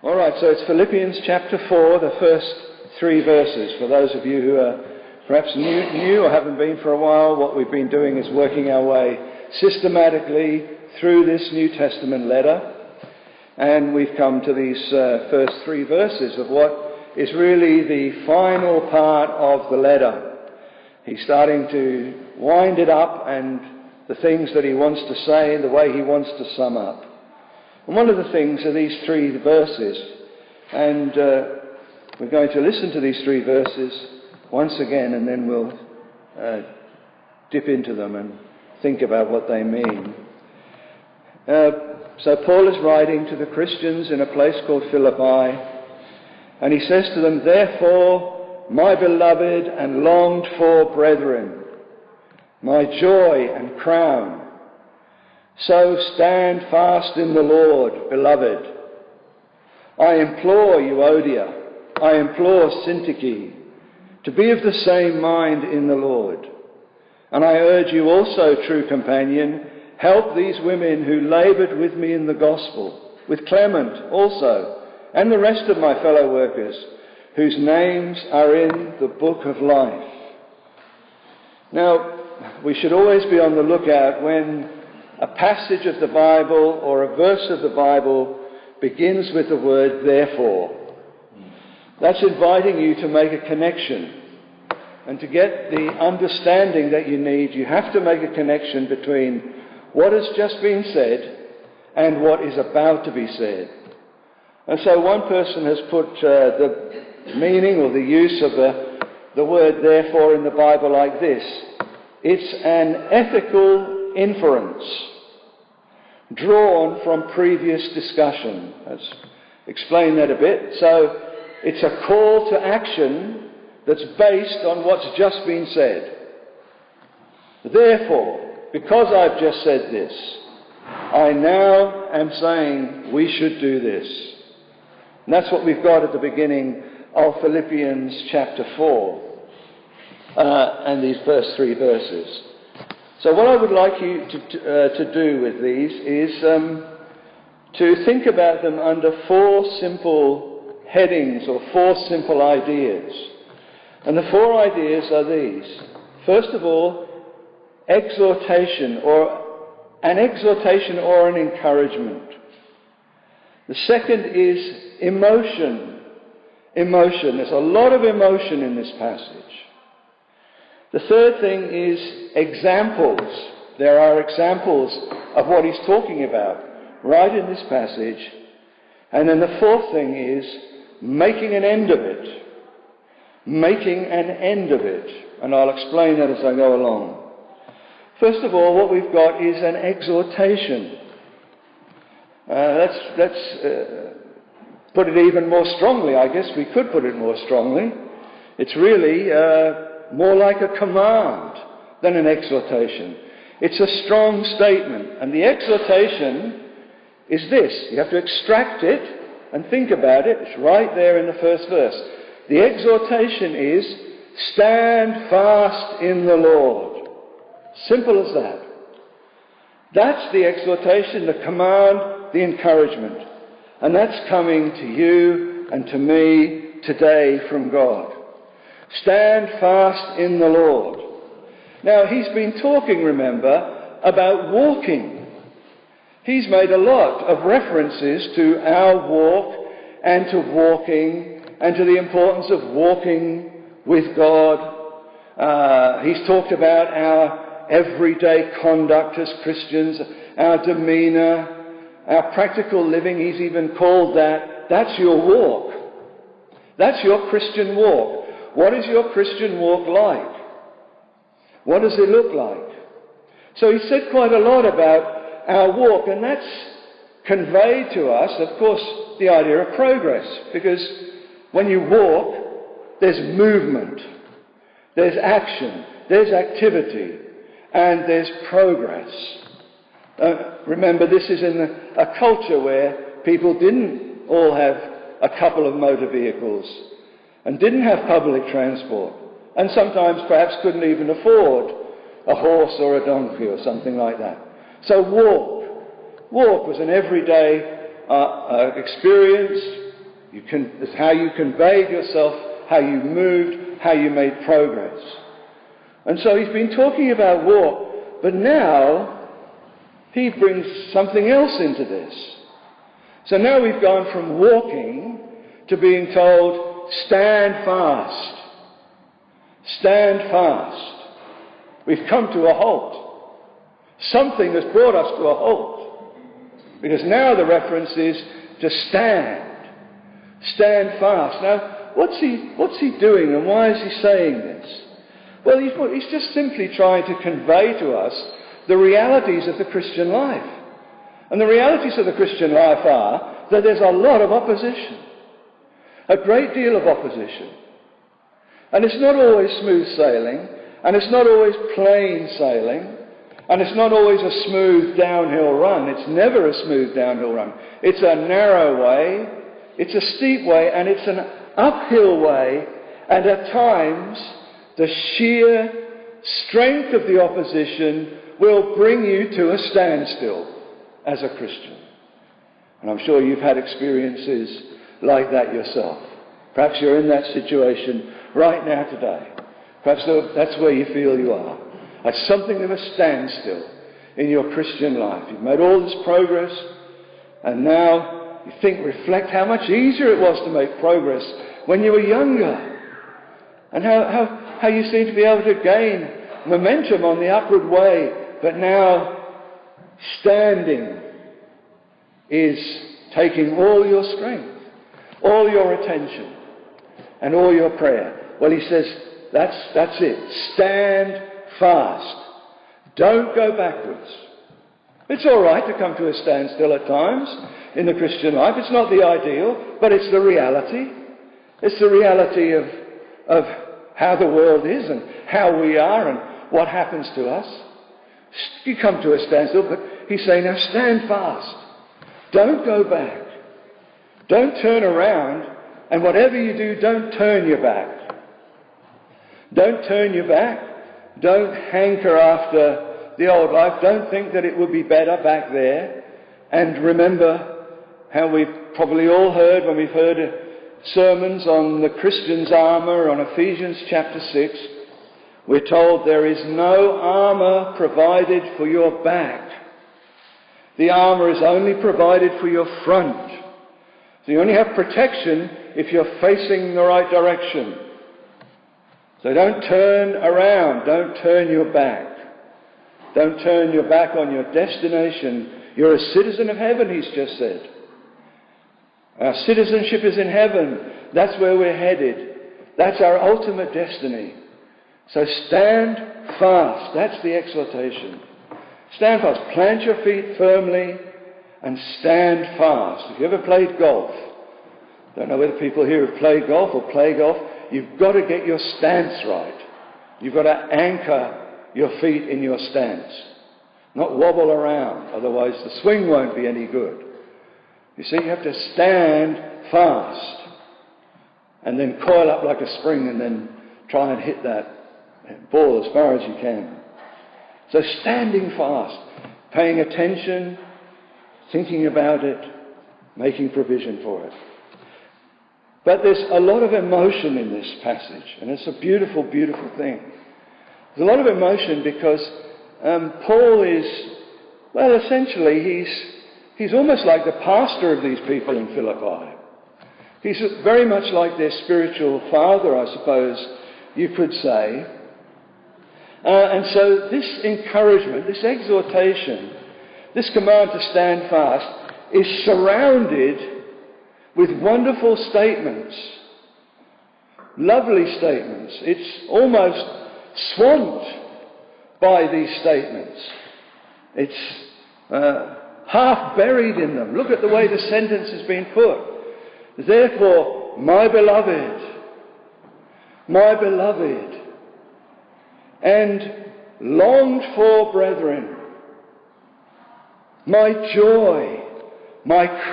All right, so it's Philippians chapter 4, the first 3 verses. For those of you who are perhaps new or haven't been for a while, what we've been doing is working our way systematically through this New Testament letter. And we've come to these first 3 verses of what is really the final part of the letter. He's starting to wind it up, and the things that he wants to say and the way he wants to sum up. And one of the things are these 3 verses, and we're going to listen to these 3 verses once again, and then we'll dip into them and think about what they mean. So Paul is writing to the Christians in a place called Philippi, and he says to them, "Therefore, my beloved and longed for brethren, my joy and crown, so stand fast in the Lord, beloved. I implore Euodia, I implore Syntyche, to be of the same mind in the Lord. And I urge you also, true companion, help these women who laboured with me in the gospel, with Clement also, and the rest of my fellow workers, whose names are in the book of life." Now, we should always be on the lookout when a passage of the Bible or a verse of the Bible begins with the word therefore. That's inviting you to make a connection. And to get the understanding that you need, you have to make a connection between what has just been said and what is about to be said. And so one person has put the meaning or the use of the word therefore in the Bible like this: it's an ethical inference drawn from previous discussion. Let's explain that a bit. So it's a call to action that's based on what's just been said. Therefore, because I've just said this, I now am saying we should do this. And that's what we've got at the beginning of Philippians chapter 4 and these first 3 verses. So what I would like you to do with these is to think about them under 4 simple headings or 4 simple ideas. And the 4 ideas are these. First of all, exhortation or an encouragement. The second is emotion. Emotion. There's a lot of emotion in this passage. The third thing is examples. There are examples of what he's talking about right in this passage. And then the fourth thing is making an end of it. Making an end of it. And I'll explain that as I go along. First of all, what we've got is an exhortation. Let's put it even more strongly. I guess we could put it more strongly. It's really more like a command than an exhortation. It's a strong statement. And the exhortation is this. You have to extract it and think about it. It's right there in the first verse. The exhortation is, stand fast in the Lord. Simple as that. That's the exhortation, the command, the encouragement. And that's coming to you and to me today from God. Stand fast in the Lord. Now, he's been talking, remember, about walking. He's made a lot of references to our walk and to walking and to the importance of walking with God. He's talked about our everyday conduct as Christians, our demeanour, our practical living. He's even called that's your walk. That's your Christian walk. What is your Christian walk like? What does it look like? So he said quite a lot about our walk, and that's conveyed to us, of course, the idea of progress. Because when you walk, there's movement, there's action, there's activity, and there's progress. Remember, this is in a culture where people didn't all have a couple of motor vehicles and didn't have public transport, and sometimes perhaps couldn't even afford a horse or a donkey or something like that. So walk was an everyday experience, It's how you conveyed yourself, how you moved, how you made progress. And so he's been talking about walk, but now he brings something else into this. So now we've gone from walking to being told, stand fast. Stand fast. We've come to a halt. Something has brought us to a halt. Because now the reference is to stand. Stand fast. Now, what's he doing, and why is he saying this? Well, he's just simply trying to convey to us the realities of the Christian life. And the realities of the Christian life are that there's a lot of opposition. A great deal of opposition. And it's not always smooth sailing, and it's not always plain sailing, and it's not always a smooth downhill run. It's never a smooth downhill run. It's a narrow way, it's a steep way, and it's an uphill way, and at times the sheer strength of the opposition will bring you to a standstill as a Christian. And I'm sure you've had experiences like that yourself. Perhaps you're in that situation right now today. Perhaps that's where you feel you are. At something of a standstill in your Christian life. You've made all this progress, and now you reflect how much easier it was to make progress when you were younger. And how you seem to be able to gain momentum on the upward way. But now, standing is taking all your strength, all your attention, and all your prayer. Well, he says, that's it. Stand fast. Don't go backwards. It's all right to come to a standstill at times in the Christian life. It's not the ideal, but it's the reality. It's the reality of how the world is and how we are and what happens to us. You come to a standstill, but he's saying, now stand fast. Don't go back. Don't turn around, and whatever you do, don't turn your back. Don't turn your back. Don't hanker after the old life. Don't think that it would be better back there. And remember how we've probably all heard when we've heard sermons on the Christian's armour on Ephesians chapter 6. We're told there is no armour provided for your back. The armour is only provided for your front. So you only have protection if you're facing the right direction. So don't turn around. Don't turn your back. Don't turn your back on your destination. You're a citizen of heaven, he's just said. Our citizenship is in heaven. That's where we're headed. That's our ultimate destiny. So stand fast. That's the exhortation. Stand fast. Plant your feet firmly and stand fast. If you ever played golf, don't know whether people here have played golf or play golf, you've got to get your stance right. You've got to anchor your feet in your stance. Not wobble around, otherwise the swing won't be any good. You see, you have to stand fast and then coil up like a spring and then try and hit that ball as far as you can. So standing fast, paying attention, thinking about it, making provision for it. But there's a lot of emotion in this passage, and it's a beautiful, beautiful thing. There's a lot of emotion because Paul is, well, essentially he's almost like the pastor of these people in Philippi. He's very much like their spiritual father, I suppose you could say. And so this encouragement, this exhortation, this command to stand fast is surrounded with wonderful statements, lovely statements. It's almost swamped by these statements. It's half buried in them. Look at the way the sentence has been put. Therefore, my beloved, and longed for brethren, my joy, my